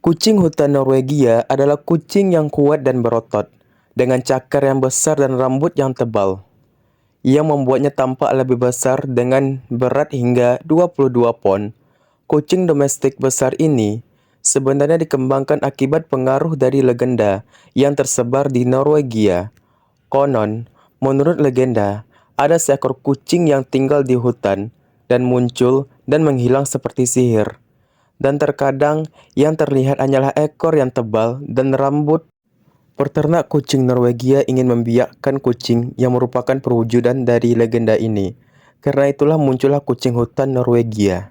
Kucing hutan Norwegia adalah kucing yang kuat dan berotot, dengan cakar yang besar dan rambut yang tebal, yang membuatnya tampak lebih besar dengan berat hingga 22 pon. Kucing domestik besar ini sebenarnya dikembangkan akibat pengaruh dari legenda yang tersebar di Norwegia. Konon, menurut legenda, ada seekor kucing yang tinggal di hutan dan muncul dan menghilang seperti sihir. Dan terkadang yang terlihat hanyalah ekor yang tebal dan rambut. Peternak kucing Norwegia ingin membiakkan kucing yang merupakan perwujudan dari legenda ini. Karena itulah muncullah kucing hutan Norwegia.